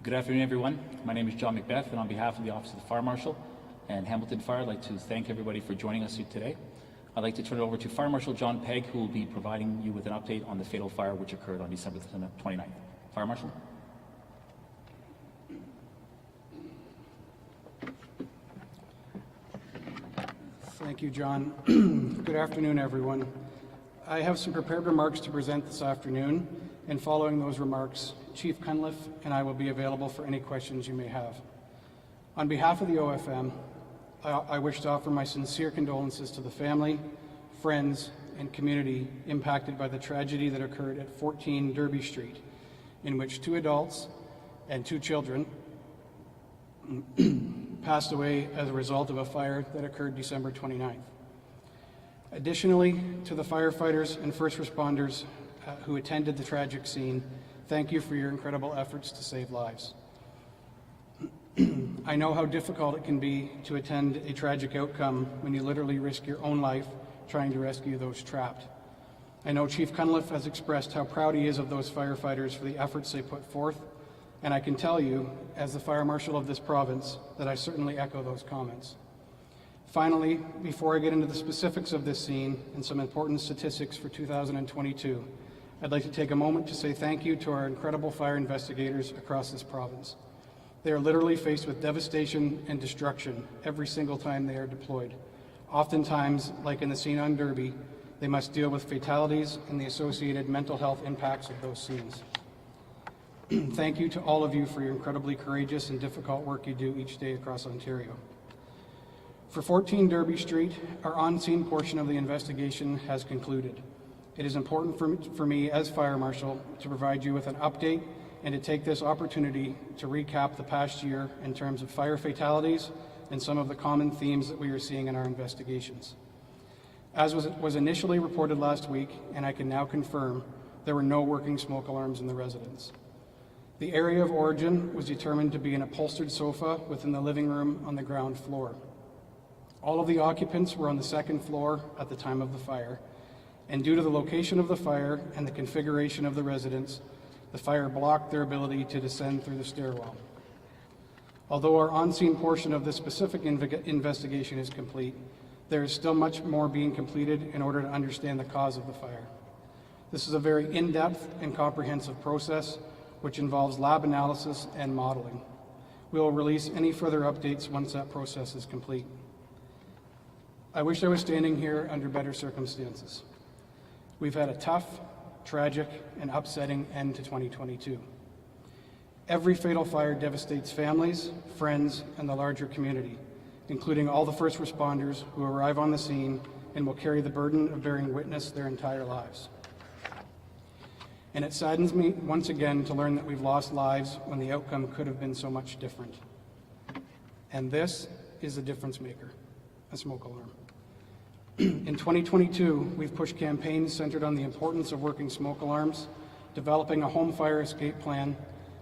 Good afternoon, everyone. My name is John Macbeth, and on behalf of the Office of the Fire Marshal and Hamilton Fire, I'd like to thank everybody for joining us here today. I'd like to turn it over to Fire Marshal John Pegg, who will be providing you with an update on the fatal fire which occurred on December 29th. Fire Marshal. Thank you, John. Good afternoon, everyone. I have some prepared remarks to present this afternoon, and following those remarks, Chief Cunliffe and I will be available for any questions you may have. On behalf of the OFM, I wish to offer my sincere condolences to the family, friends, and community impacted by the tragedy that occurred at 14 Derby Street, in which 2 adults and 2 children passed away as a result of a fire that occurred December 29th. Additionally, to the firefighters and first responders who attended the tragic scene, thank you for your incredible efforts to save lives. I know how difficult it can be to attend a tragic outcome when you literally risk your own life trying to rescue those trapped. I know Chief Cunliffe has expressed how proud he is of those firefighters for the efforts they put forth, and I can tell you, as the Fire Marshal of this province, that I certainly echo those comments. Finally, before I get into the specifics of this scene and some important statistics for 2022, I'd like to take a moment to say thank you to our incredible fire investigators across this province. They are literally faced with devastation and destruction every single time they are deployed. Oftentimes, like in the scene on Derby, they must deal with fatalities and the associated mental health impacts of those scenes. Thank you to all of you for your incredibly courageous and difficult work you do each day across Ontario. For 14 Derby Street, our on-scene portion of the investigation has concluded. It is important for me as Fire Marshal to provide you with an update and to take this opportunity to recap the past year in terms of fire fatalities and some of the common themes that we are seeing in our investigations. As was initially reported last week, and I can now confirm, there were no working smoke alarms in the residence. The area of origin was determined to be an upholstered sofa within the living room on the ground floor. All of the occupants were on the second floor at the time of the fire, and due to the location of the fire and the configuration of the residence, the fire blocked their ability to descend through the stairwell. Although our on-scene portion of this specific investigation is complete, there is still much more being completed in order to understand the cause of the fire. This is a very in-depth and comprehensive process which involves lab analysis and modeling. We will release any further updates once that process is complete. I wish I was standing here under better circumstances. We've had a tough, tragic, and upsetting end to 2022. Every fatal fire devastates families, friends, and the larger community, including all the first responders who arrive on the scene and will carry the burden of bearing witness their entire lives. And it saddens me once again to learn that we've lost lives when the outcome could have been so much different. And this is a difference maker, a smoke alarm. In 2022, we've pushed campaigns centered on the importance of working smoke alarms, developing a home fire escape plan,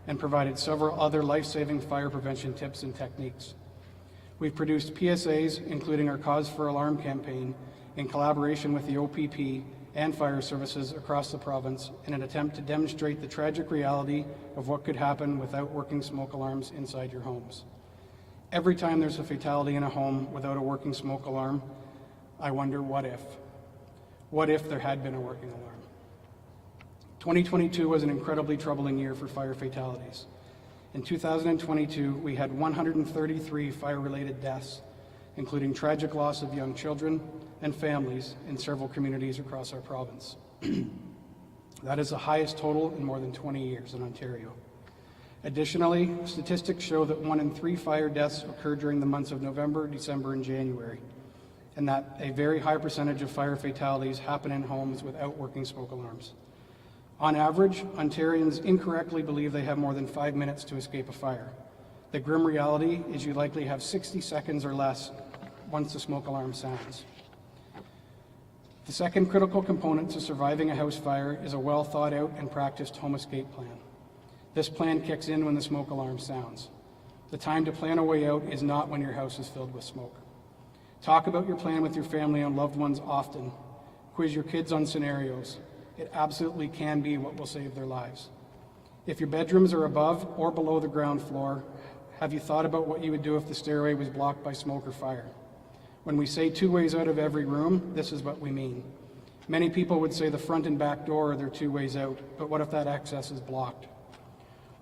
and provided several other life-saving fire prevention tips and techniques. We've produced PSAs, including our Cause for Alarm campaign, in collaboration with the OPP and fire services across the province in an attempt to demonstrate the tragic reality of what could happen without working smoke alarms inside your homes. Every time there's a fatality in a home without a working smoke alarm, I wonder, what if? What if there had been a working alarm? 2022 was an incredibly troubling year for fire fatalities. In 2022, we had 133 fire-related deaths, including tragic loss of young children and families in several communities across our province. That is the highest total in more than 20 years in Ontario. Additionally, statistics show that 1 in 3 fire deaths occurred during the months of November, December, and January, and that a very high percentage of fire fatalities happen in homes without working smoke alarms. On average, Ontarians incorrectly believe they have more than 5 minutes to escape a fire. The grim reality is you likely have 60 seconds or less once the smoke alarm sounds. The second critical component to surviving a house fire is a well thought out and practiced home escape plan. This plan kicks in when the smoke alarm sounds. The time to plan a way out is not when your house is filled with smoke. Talk about your plan with your family and loved ones often. Quiz your kids on scenarios. It absolutely can be what will save their lives. If your bedrooms are above or below the ground floor, have you thought about what you would do if the stairway was blocked by smoke or fire? When we say 2 ways out of every room, this is what we mean. Many people would say the front and back door are their 2 ways out, but what if that access is blocked?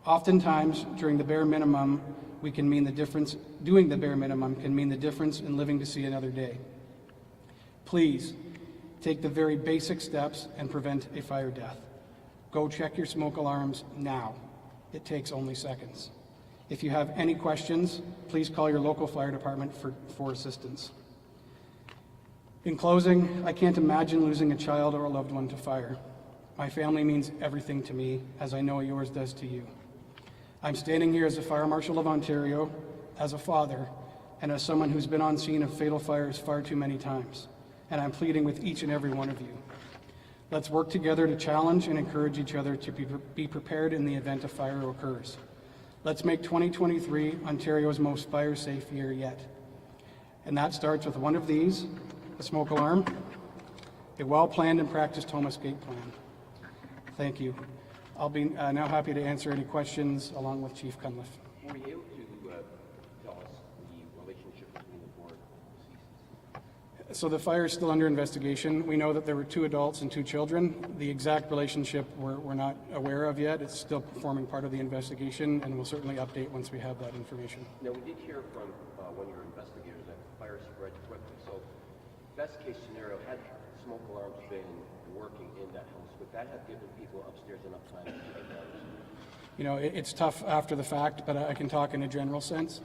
Oftentimes, during the bare minimum, doing the bare minimum can mean the difference in living to see another day. Please, take the very basic steps and prevent a fire death. Go check your smoke alarms now. It takes only seconds. If you have any questions, please call your local fire department for assistance. In closing, I can't imagine losing a child or a loved one to fire. My family means everything to me, as I know yours does to you. I'm standing here as a Fire Marshal of Ontario, as a father, and as someone who's been on scene of fatal fires far too many times, and I'm pleading with each and every one of you. Let's work together to challenge and encourage each other to be prepared in the event a fire occurs. Let's make 2023 Ontario's most fire-safe year yet. And that starts with one of these, a smoke alarm, a well-planned and practiced home escape plan. Thank you. I'll be now happy to answer any questions along with Chief Cunliffe. Were you able to tell us the relationship between the four deceased? So the fire is still under investigation. We know that there were 2 adults and 2 children. The exact relationship we're not aware of yet. It's still forming part of the investigation, and we'll certainly update once we have that information. Now, we did hear from one of your investigators that the fire spread quickly. So, best case scenario, had smoke alarms been working in that house, would that have given people upstairs enough time to get down? You know, it's tough after the fact, but I can talk in a general sense.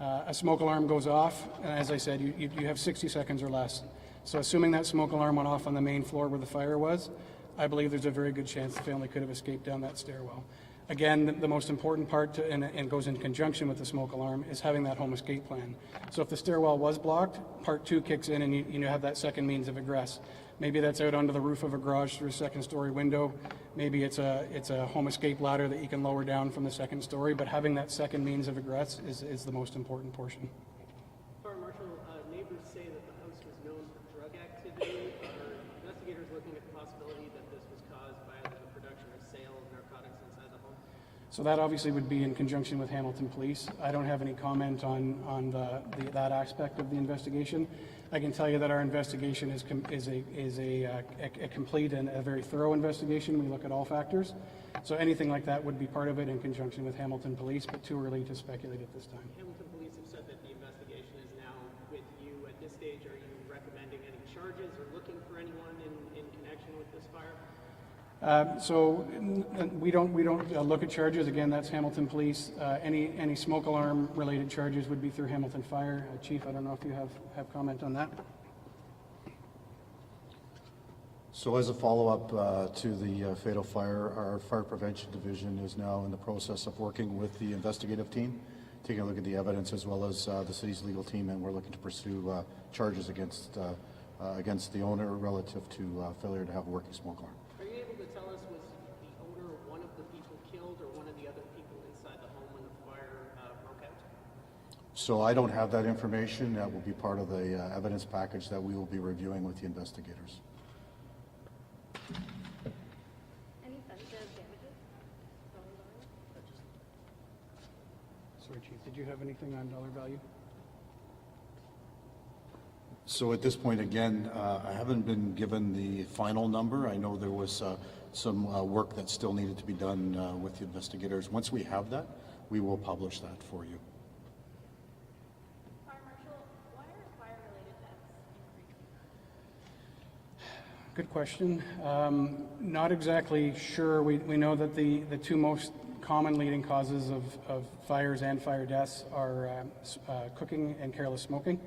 A smoke alarm goes off, and as I said, you have 60 seconds or less. So assuming that smoke alarm went off on the main floor where the fire was, I believe there's a very good chance the family could have escaped down that stairwell. Again, the most important part, and goes in conjunction with the smoke alarm, is having that home escape plan. So if the stairwell was blocked, part 2 kicks in and you have that second means of egress. Maybe that's out onto the roof of a garage through a second-story window. Maybe it's a home escape ladder that you can lower down from the second story, but having that second means of egress is the most important portion. Fire Marshal, neighbors say that the house was known for drug activity. Are investigators looking at the possibility that this was caused by either the production or sale of narcotics inside the home? So that obviously would be in conjunction with Hamilton Police. I don't have any comment on that aspect of the investigation. I can tell you that our investigation is a complete and a very thorough investigation. We look at all factors. So anything like that would be part of it in conjunction with Hamilton Police, but too early to speculate at this time. Hamilton Police have said that the investigation is now with you. At this stage, are you recommending any charges or looking for anyone in connection with this fire? We don't look at charges. Again, that's Hamilton Police. Any smoke alarm related charges would be through Hamilton Fire. Chief, I don't know if you have comment on that. So as a follow-up to the fatal fire, our fire prevention division is now in the process of working with the investigative team, taking a look at the evidence as well as the city's legal team, and we're looking to pursue charges against the owner relative to failure to have a working smoke alarm. Are you able to tell us, was the owner one of the people killed or one of the other people inside the home when the fire broke out? So I don't have that information. That will be part of the evidence package that we will be reviewing with the investigators. Any sense of damages? Sorry, Chief, did you have anything on dollar value? So at this point, again, I haven't been given the final number. I know there was some work that still needed to be done with the investigators. Once we have that, we will publish that for you. Fire Marshal, why are fire-related deaths increasing? Good question. Not exactly sure. We know that the 2 most common leading causes of fires and fire deaths are cooking and careless smoking.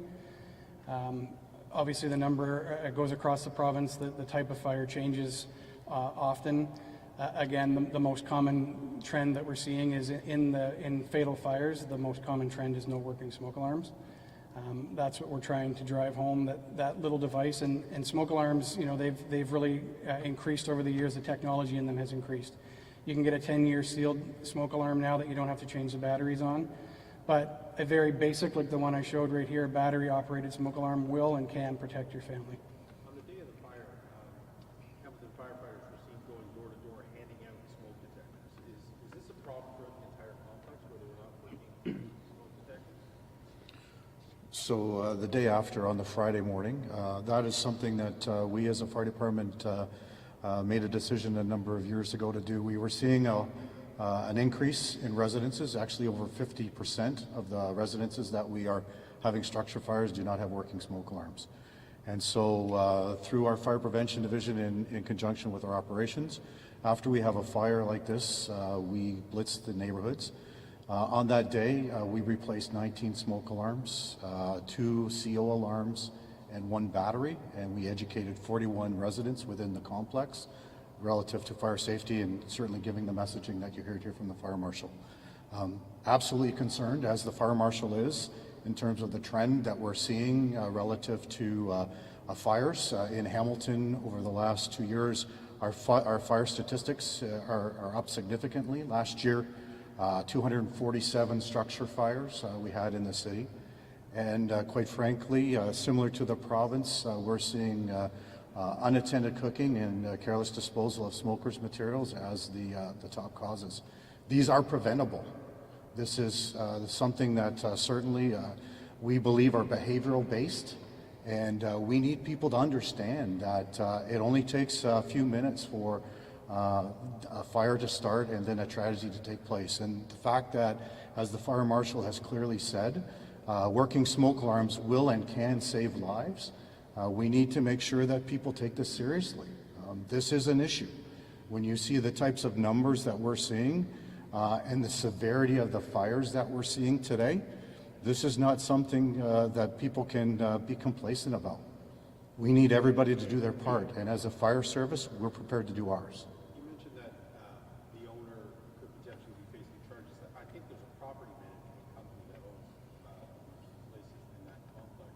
Obviously, the number goes across the province. The type of fire changes often. Again, the most common trend that we're seeing is in fatal fires. The most common trend is no working smoke alarms. That's what we're trying to drive home. That little device and smoke alarms. You know, they've really increased over the years. The technology in them has increased. You can get a 10-year sealed smoke alarm now that you don't have to change the batteries on. But a very basic, like the one I showed right here, battery-operated smoke alarm will and can protect your family. On the day of the fire, Hamilton firefighters were seen going door to door handing out smoke detectors. Is problem throughout the entire complex where they were not working smoke detectors? So the day after, on the Friday morning, that is something that we as a fire department made a decision a number of years ago to do. We were seeing an increase in residences. Actually, over 50% of the residences that we are having structure fires do not have working smoke alarms. And so through our fire prevention division in conjunction with our operations, after we have a fire like this, we blitz the neighborhoods. On that day, we replaced 19 smoke alarms, 2 CO alarms, and 1 battery, and we educated 41 residents within the complex relative to fire safety, and certainly giving the messaging that you heard here from the Fire Marshal. Absolutely concerned, as the Fire Marshal is, in terms of the trend that we're seeing relative to fires in Hamilton over the last 2 years. Our fire statistics are up significantly. Last year, 247 structure fires we had in the city. And quite frankly, similar to the province, we're seeing unattended cooking and careless disposal of smokers' materials as the top causes. These are preventable. This is something that certainly we believe are behavioral based, and we need people to understand that it only takes a few minutes for a fire to start and then a tragedy to take place. And the fact that, as the Fire Marshal has clearly said, working smoke alarms will and can save lives. We need to make sure that people take this seriously. This is an issue. When you see the types of numbers that we're seeing and the severity of the fires that we're seeing today, this is not something that people can be complacent about. We need everybody to do their part, and as a fire service, we're prepared to do ours. You mentioned that the owner could potentially be facing charges. I think there's a property management company that owns places in that complex.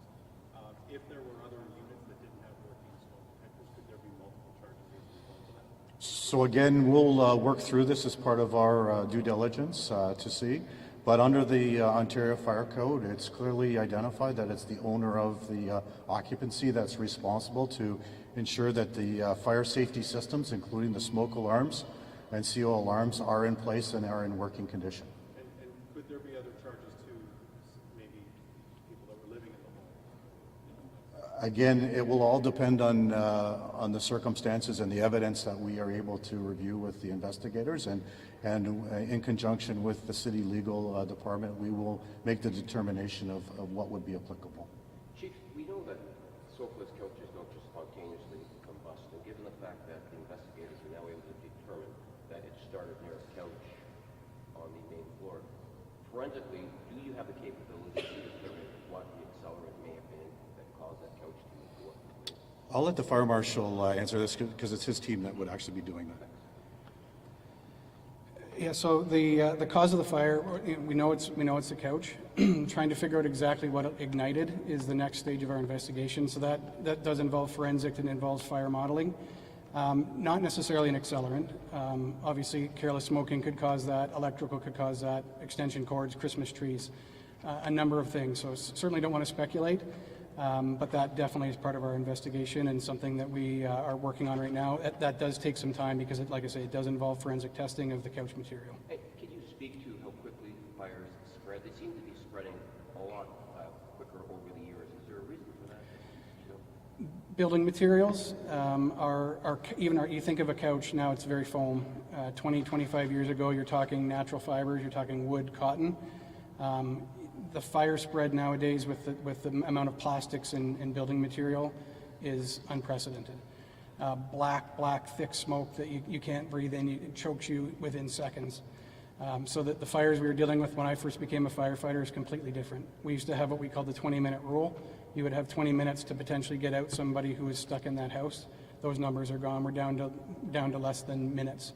If there were other units that didn't have working smoke detectors, could there be multiple charges as a result of that? So again, we'll work through this as part of our due diligence to see. But under the Ontario Fire Code, it's clearly identified that it's the owner of the occupancy that's responsible to ensure that the fire safety systems, including the smoke alarms and CO alarms, are in place and are in working condition. And could there be other charges to maybe people that were living in the home? Again, it will all depend on the circumstances and the evidence that we are able to review with the investigators, and in conjunction with the city legal department, we will make the determination of what would be applicable. Chief, we know that sofa-less couches don't just spontaneously combust, and given the fact that the investigators are now able to determine that it started near a couch on the main floor, forensically, do you have the capability to determine what the accelerant may have been that caused that couch to move forward? I'll let the Fire Marshal answer this because it's his team that would actually be doing that. Yeah, so the cause of the fire, we know it's the couch. Trying to figure out exactly what ignited is the next stage of our investigation. So that does involve forensic and involves fire modeling. Not necessarily an accelerant. Obviously, careless smoking could cause that. Electrical could cause that. Extension cords, Christmas trees, a number of things. So certainly don't want to speculate. But that definitely is part of our investigation and something that we are working on right now. That does take some time because, like I say, it does involve forensic testing of the couch material. Hey, can you speak to how quickly fires spread? They seem to be spreading a lot quicker over the years. Is there a reason for that? You know? Building materials you think of a couch, now it's very foam. 25 years ago, you're talking natural fibers, you're talking wood, cotton. The fire spread nowadays with the amount of plastics in building material is unprecedented. Black, thick smoke that you can't breathe in, it chokes you within seconds. So that the fires we were dealing with when I first became a firefighter is completely different. We used to have what we called the 20-minute rule. You would have 20 minutes to potentially get out somebody who was stuck in that house. Those numbers are gone. We're down to less than minutes,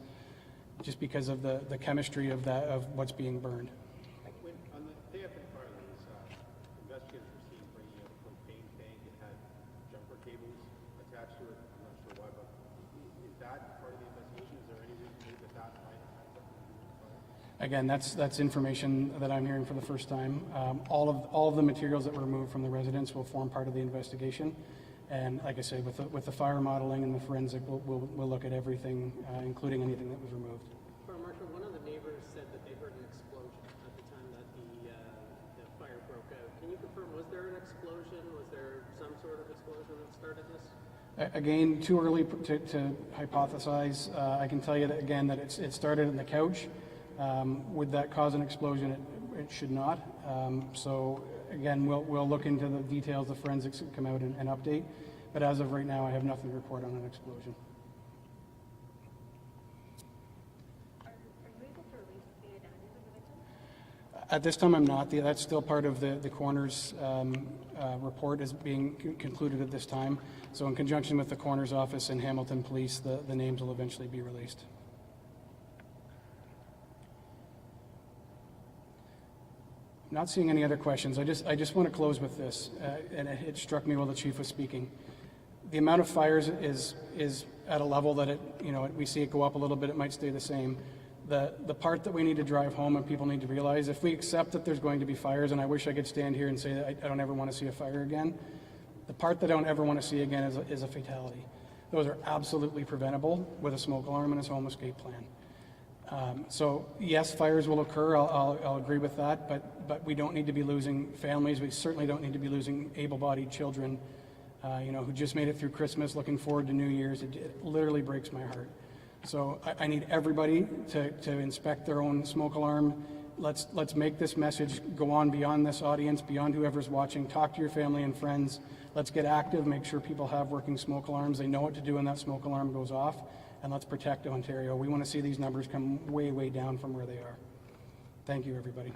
just because of the chemistry of what's being burned. On the day after the fire, investigators were seen bringing out a propane tank. It had jumper cables attached to it. I'm not sure why, but is that part of the investigation? Is there any reason to believe that might have something to do with the fire? Again, that's information that I'm hearing for the first time. All of the materials that were removed from the residence will form part of the investigation. And like I say, with the fire modeling and the forensic, we'll look at everything, including anything that was removed. Fire Marshal, one of the neighbors said that Again, too early to hypothesize. I can tell you that, again, that it started in the couch. Would that cause an explosion? It should not. So again, we'll look into the details, the forensics come out and update. But as of right now, I have nothing to report on an explosion. Are you able to release the identities of the victims? At this time, I'm not. That's still part of the coroner's report is being concluded at this time. So in conjunction with the coroner's office and Hamilton Police, the names will eventually be released. Not seeing any other questions. I just want to close with this, and it struck me while the chief was speaking. The amount of fires is at a level that we see it go up a little bit. It might stay the same. The part that we need to drive home and people need to realize, if we accept that there's going to be fires, and I wish I could stand here and say that I don't ever want to see a fire again, the part that I don't ever want to see again is a fatality. Those are absolutely preventable with a smoke alarm and a home escape plan. So yes, fires will occur. I'll agree with that, but we don't need to be losing families. We certainly don't need to be losing able-bodied children, who just made it through Christmas, looking forward to New Year's. It literally breaks my heart. So I need everybody to inspect their own smoke alarm. Let's make this message go on beyond this audience, beyond whoever's watching. Talk to your family and friends. Let's get active. Make sure people have working smoke alarms. They know what to do when that smoke alarm goes off. And let's protect Ontario. We want to see these numbers come way, way down from where they are. Thank you, everybody.